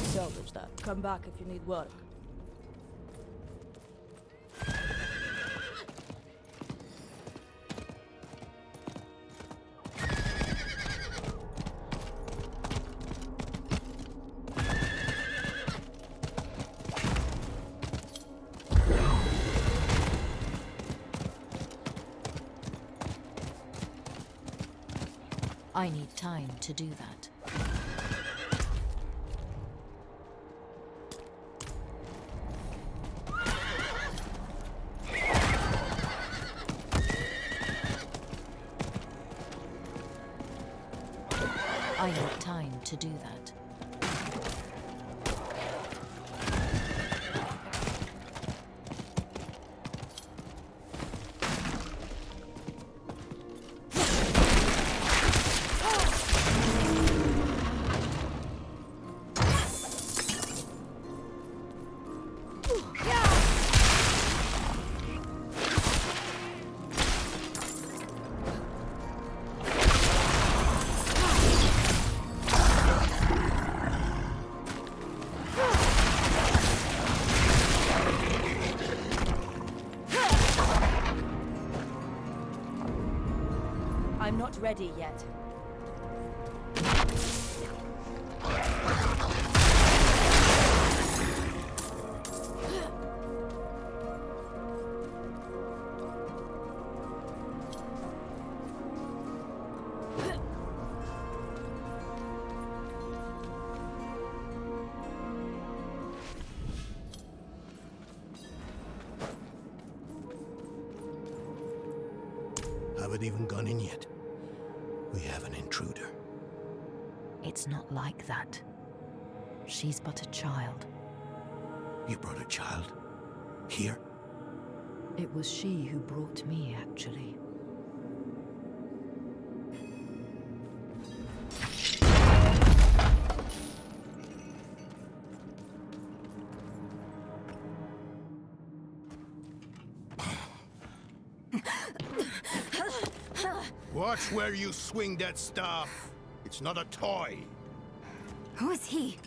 Salvage that. Come back if you need work. I need time to do that. I need time to do that. I'm not ready yet. Haven't even gone in yet. We have an intruder. It's not like that. She's but a child. You brought a child? Here? It was she who brought me, actually. Watch where you swing that staff. It's not a toy. Who is he?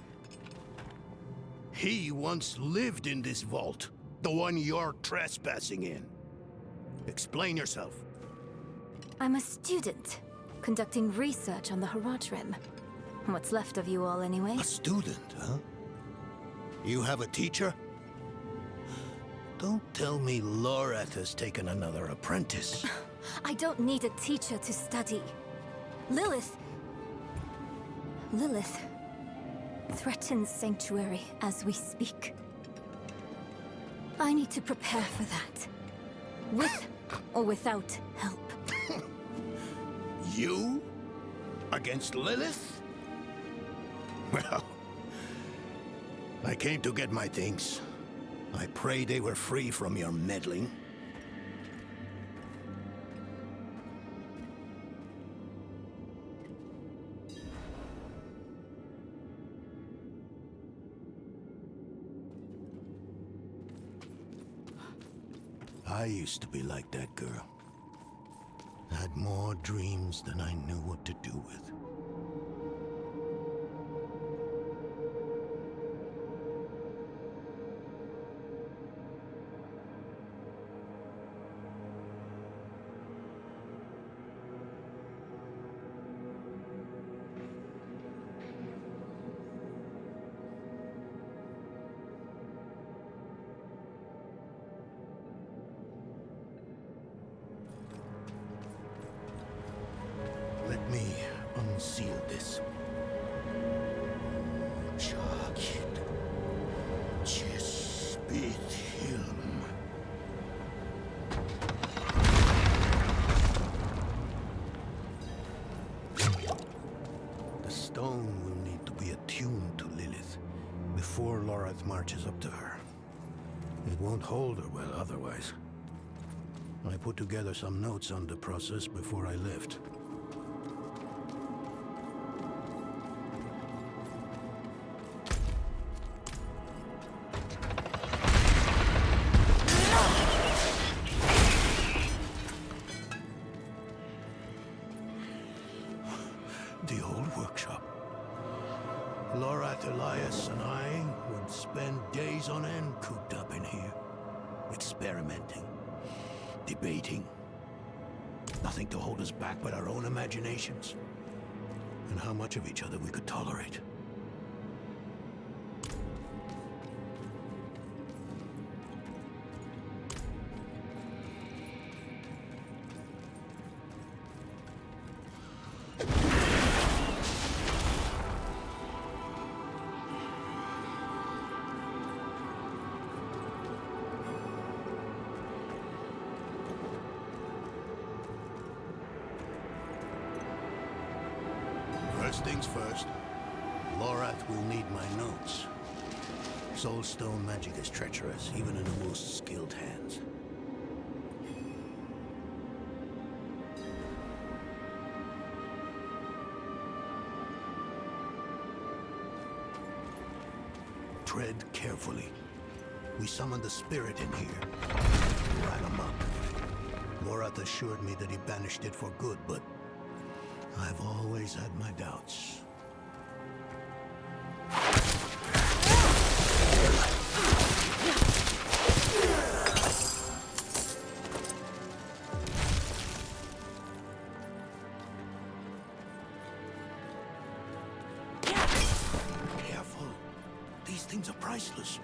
He once lived in this vault. The one you're trespassing in. Explain yourself. I'm a student, conducting research on the Haraj Rim. What's left of you all, anyway? A student, huh? You have a teacher? Don't tell me Lorath has taken another apprentice. I don't need a teacher to study. Lilith threatens Sanctuary as we speak. I need to prepare for that. With or without help. You? Against Lilith? Well, I came to get my things. I pray they were free from your meddling. I used to be like that girl. Had more dreams than I knew what to do with. Let me unseal this. Chakit. Chespit Hilm. The stone will need to be attuned to Lilith before Lorath marches up to her. It won't hold her well otherwise. I put together some notes on the process before I left. The old workshop. Lorath, Elias, and I experimenting, debating. Nothing to hold us back but our own imaginations. And how much of each other we could tolerate. First things first, Lorath will need my notes. Soulstone magic is treacherous, even in the most skilled hands. Tread carefully. We summoned the spirit in here. Ran him up. Lorath assured me that he banished it for good, but I've always had my doubts. Careful. These things are priceless.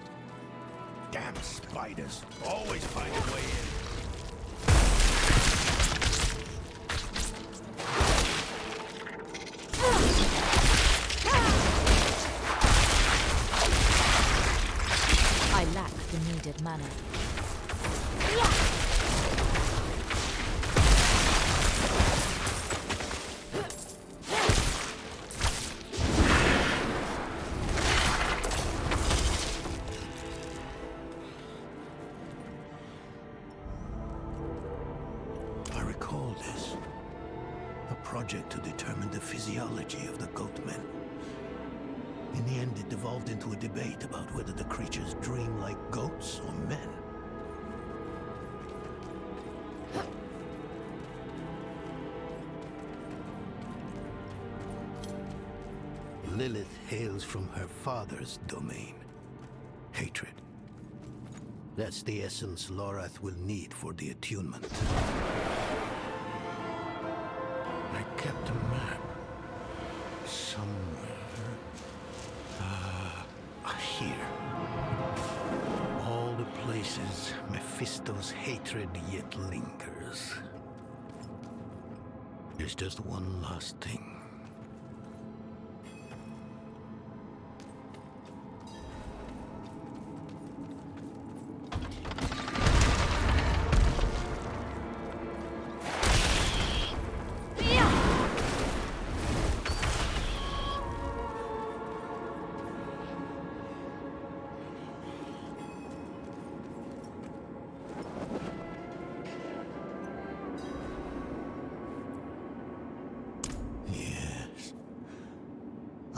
Damn spiders. Always find a way in. I lack the needed mana. I recall this. A project to determine the physiology of the goatmen. In the end, it devolved into a debate about whether the creatures dream like goats or men. Lilith hails from her father's domain. Hatred. That's the essence Lorath will need for the attunement. I kept a map. Somewhere. Here. All the places Mephisto's hatred yet lingers. There's just one last thing.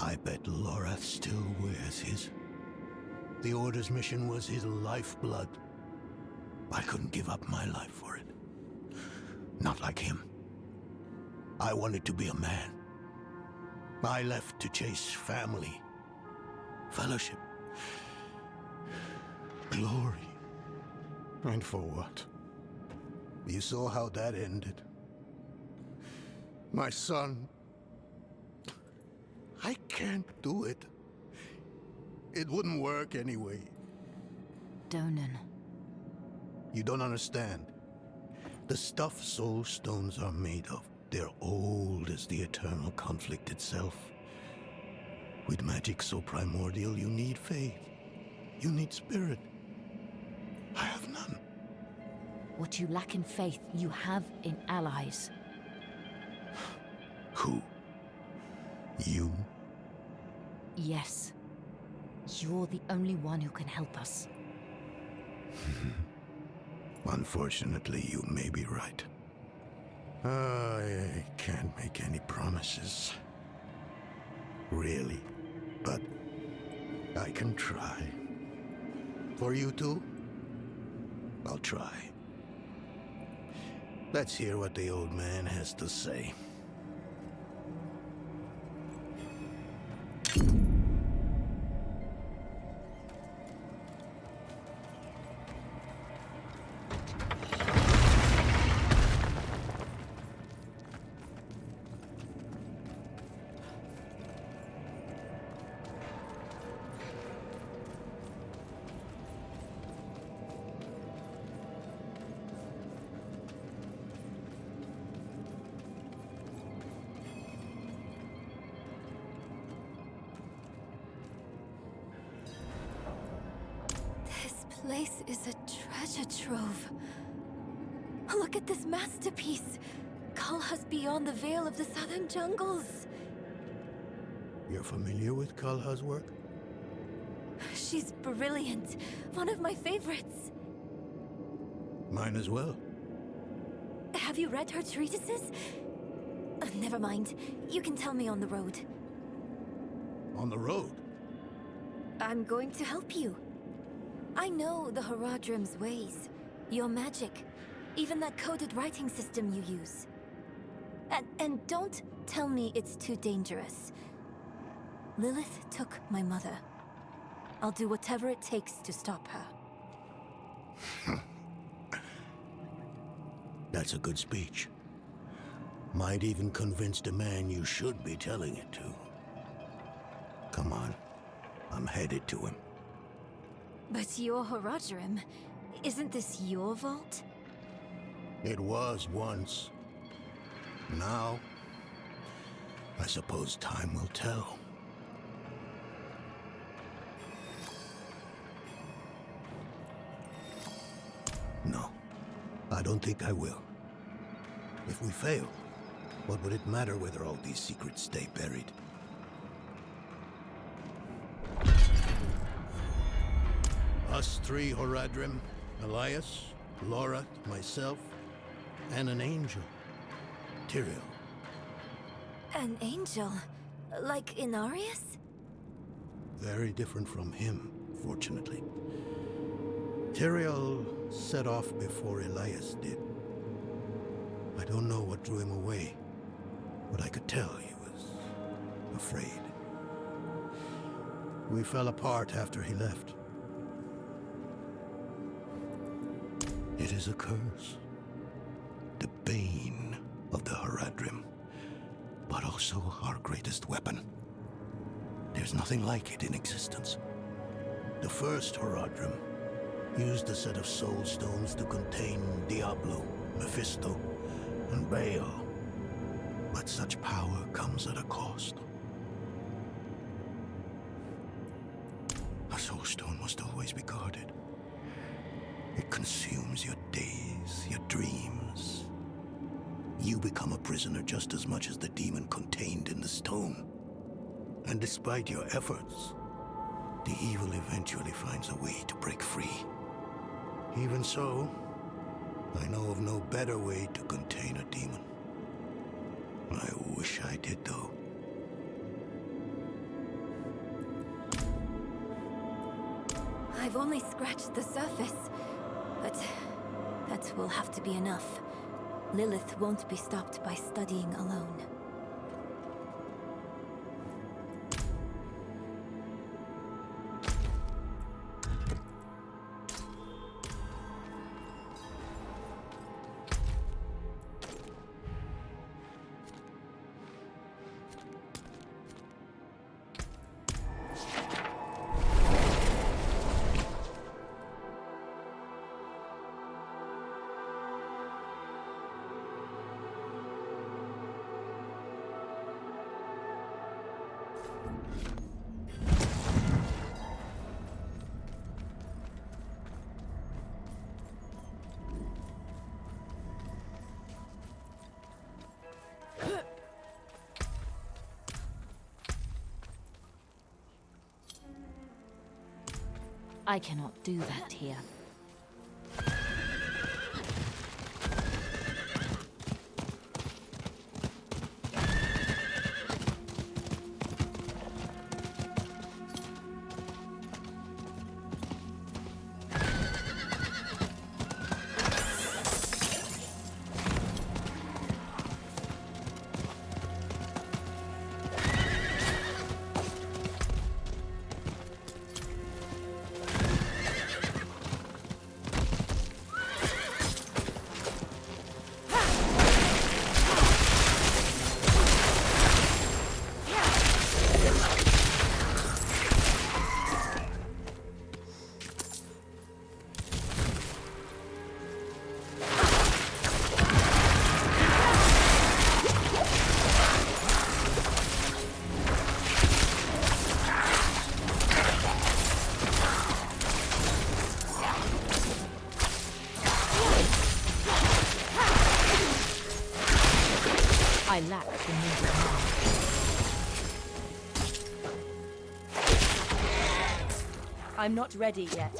I bet Lorath still wears his. The Order's mission was his lifeblood. I couldn't give up my life for it. Not like him. I wanted to be a man. I left to chase family, fellowship, glory. And for what? You saw how that ended. My son. I can't do it. It wouldn't work anyway. Donan. You don't understand. The stuff soul stones are made of, they're old as the eternal conflict itself. With magic so primordial, you need faith. You need spirit. I have none. What you lack in faith, you have in allies. Who? You? Yes. You're the only one who can help us. Unfortunately, you may be right. I can't make any promises. Really. But I can try. For you two, I'll try. Let's hear what the old man has to say. place is a treasure trove. Look at this masterpiece. Kalha's beyond the veil of the southern jungles. You're familiar with Kalha's work? She's brilliant. One of my favorites. Mine as well. Have you read her treatises? Never mind. You can tell me on the road. On the road? I'm going to help you. I know the Haradrim's ways. Your magic. Even that coded writing system you use. And don't tell me it's too dangerous. Lilith took my mother. I'll do whatever it takes to stop her. That's a good speech. Might even convince the man you should be telling it to. Come on. I'm headed to him. But your Haradrim, isn't this your vault? It was once. Now, I suppose time will tell. No, I don't think I will. If we fail, what would it matter whether all these secrets stay buried? Us three Haradrim, Elias, Laura, myself, and an angel, Tyrael. An angel? Like Inarius? Very different from him, fortunately. Tyrael set off before Elias did. I don't know what drew him away, but I could tell he was afraid. We fell apart after he left. It is a curse. The bane of the Haradrim, but also our greatest weapon. There's nothing like it in existence. The first Haradrim used a set of soul stones to contain Diablo, Mephisto, and Baal. But such power comes at a cost. A soul stone must always be guarded. It consumes your days, your dreams. You become a prisoner just as much as the demon contained in the stone. And despite your efforts, the evil eventually finds a way to break free. Even so, I know of no better way to contain a demon. I wish I did, though. I've only scratched the surface, but that will have to be enough. Lilith won't be stopped by studying alone. I cannot do that here. I lack the needed knowledge. I'm not ready yet.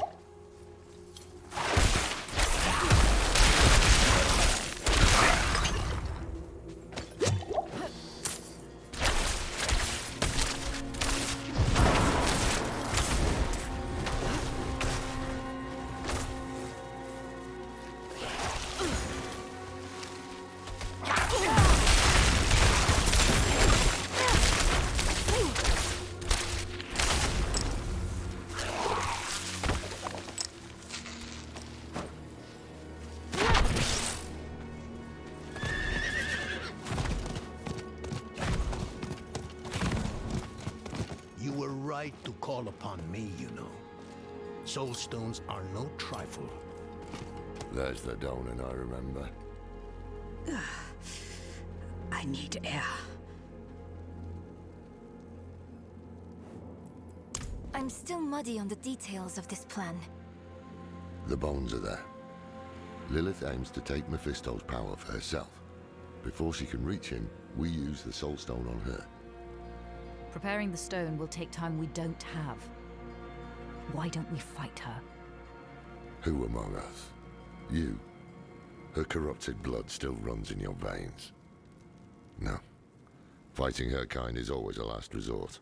You were right to call upon me, you know. Soul stones are no trifle. There's the Donan I remember. I need air. I'm still muddy on the details of this plan. The bones are there. Lilith aims to take Mephisto's power for herself. Before she can reach him, we use the Soul Stone on her. Preparing the stone will take time we don't have. Why don't we fight her? Who among us? You. Her corrupted blood still runs in your veins. No. Fighting her kind is always a last resort.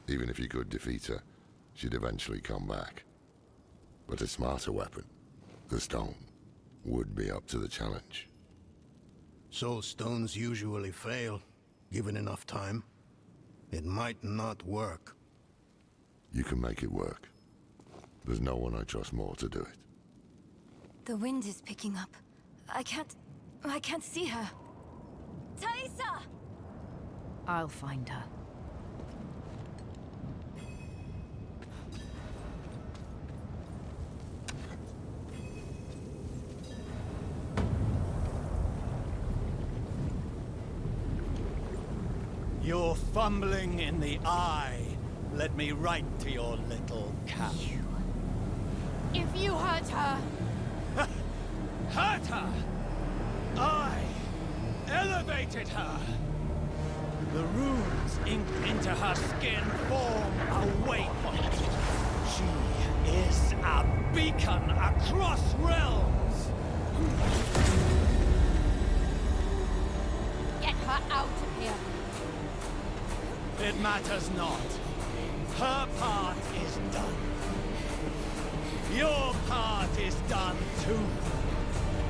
Even if you could defeat her, she'd eventually come back. But a smarter weapon, the stone, would be up to the challenge. Soul stones usually fail, given enough time. It might not work. You can make it work. There's no one I trust more to do it. The wind is picking up. I can't see her. Thaisa! I'll find her. You're fumbling in the eye. Let me write to your little cap. If you hurt her... Hurt her! I elevated her! The runes inked into her skin form a waypoint. She is a beacon across realms! Get her out of here. It matters not. Her part is done. Your part is done too.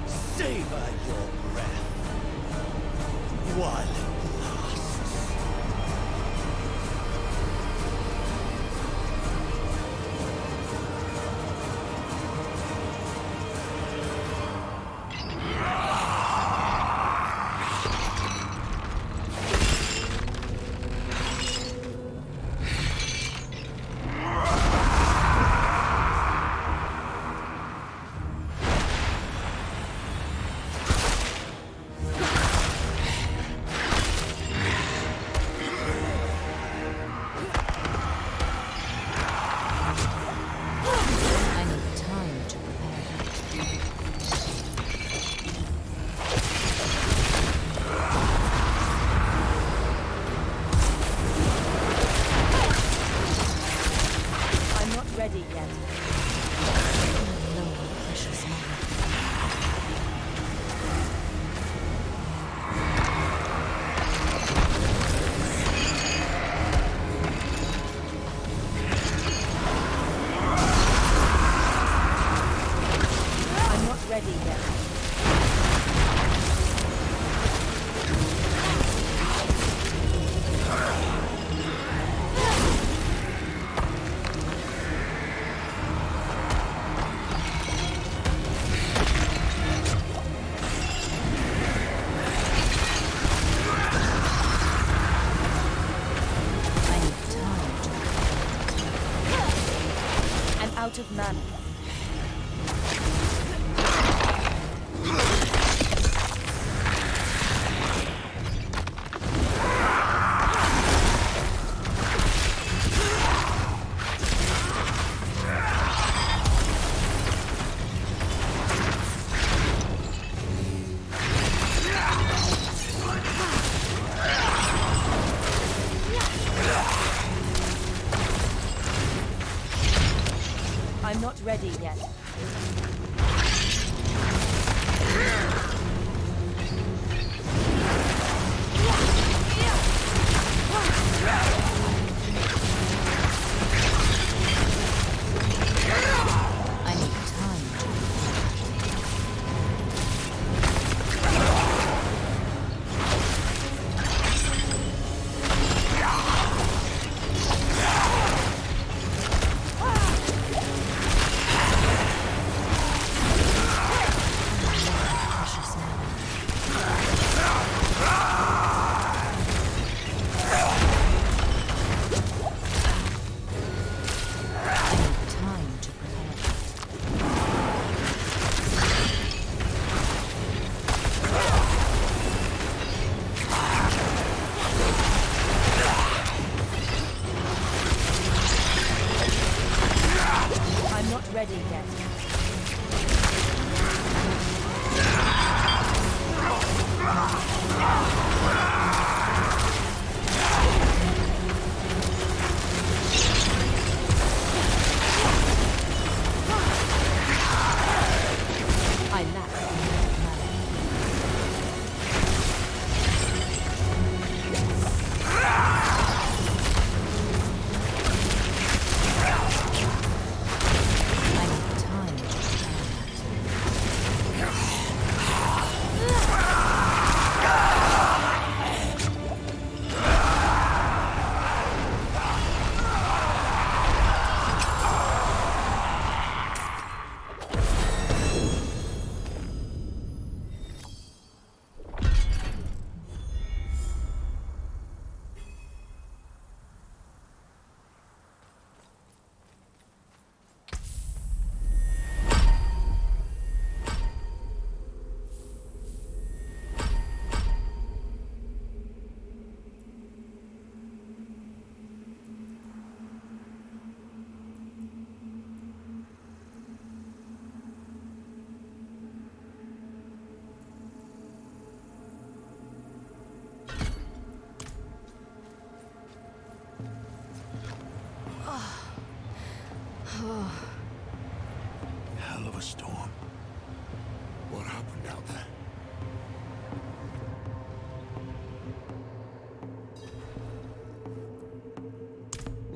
Savor your breath while it lasts. Ready yet. No, precious mother. I'm not ready yet. Out of mana.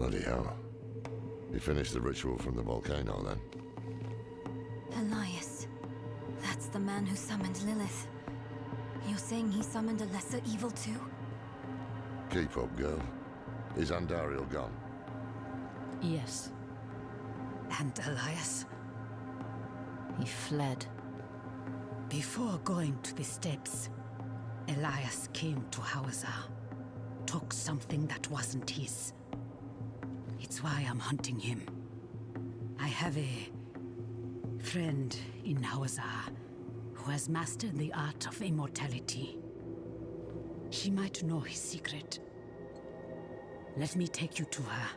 Bloody hell. You finished the ritual from the volcano, then? Elias. That's the man who summoned Lilith. You're saying he summoned a lesser evil too? Keep up, girl. Is Andariel gone? Yes, And Elias, he fled. before going to the steps, Elias came to Hawazar, took something that wasn't his. It's why I'm hunting him. I have a friend in Hawazar who has mastered the art of immortality. She might know his secret. Let me take you to her.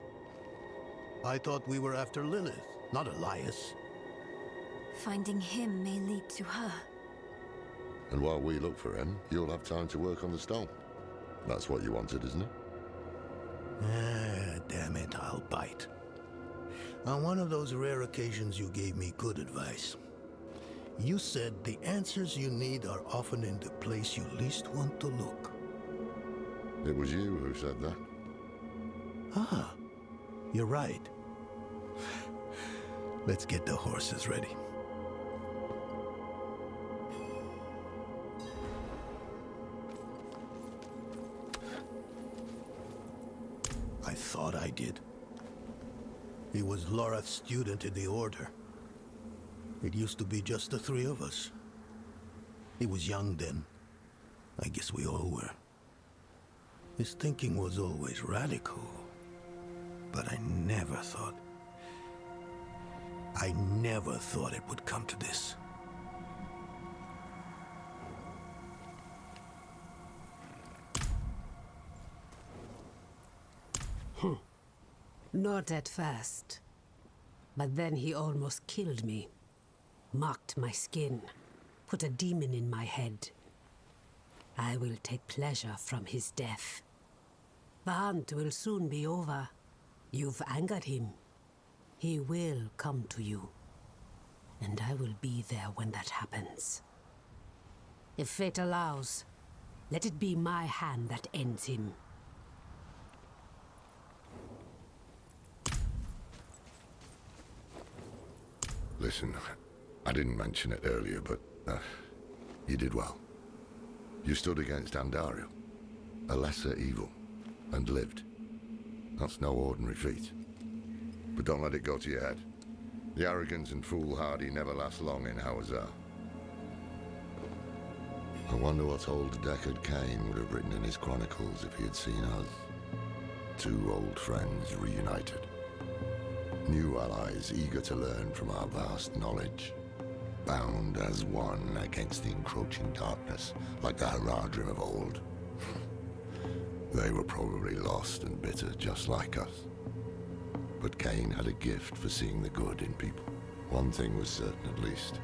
I thought we were after Lilith, not Elias. Finding him may lead to her. And while we look for him, you'll have time to work on the stone. That's what you wanted, isn't it? Ah, damn it, I'll bite. On one of those rare occasions you gave me good advice. You said the answers you need are often in the place you least want to look. It was you who said that. Ah, you're right. Let's get the horses ready. I thought I did. He was Lorath's student in the Order. It used to be just the three of us. He was young then. I guess we all were. His thinking was always radical. But I never thought it would come to this. Not at first. But then he almost killed me. Marked my skin. Put a demon in my head. I will take pleasure from his death. The hunt will soon be over. You've angered him. He will come to you. And I will be there when that happens. If fate allows, let it be my hand that ends him. Listen, I didn't mention it earlier, but you did well. You stood against Andariel, a lesser evil, and lived. That's no ordinary feat. But don't let it go to your head. The arrogance and foolhardy never last long in Hawazar. I wonder what old Deckard Cain would have written in his chronicles if he had seen us. Two old friends reunited. New allies eager to learn from our vast knowledge. Bound as one against the encroaching darkness, like the Haradrim of old. They were probably lost and bitter, just like us. But Cain had a gift for seeing the good in people. One thing was certain, at least.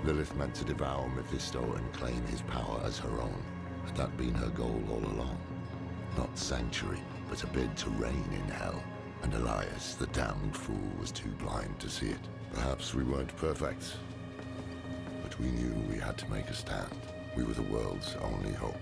Lilith meant to devour Mephisto and claim his power as her own. Had that been her goal all along? Not sanctuary, but a bid to reign in hell. And Elias, the damned fool, was too blind to see it. Perhaps we weren't perfect, but we knew we had to make a stand. We were the world's only hope.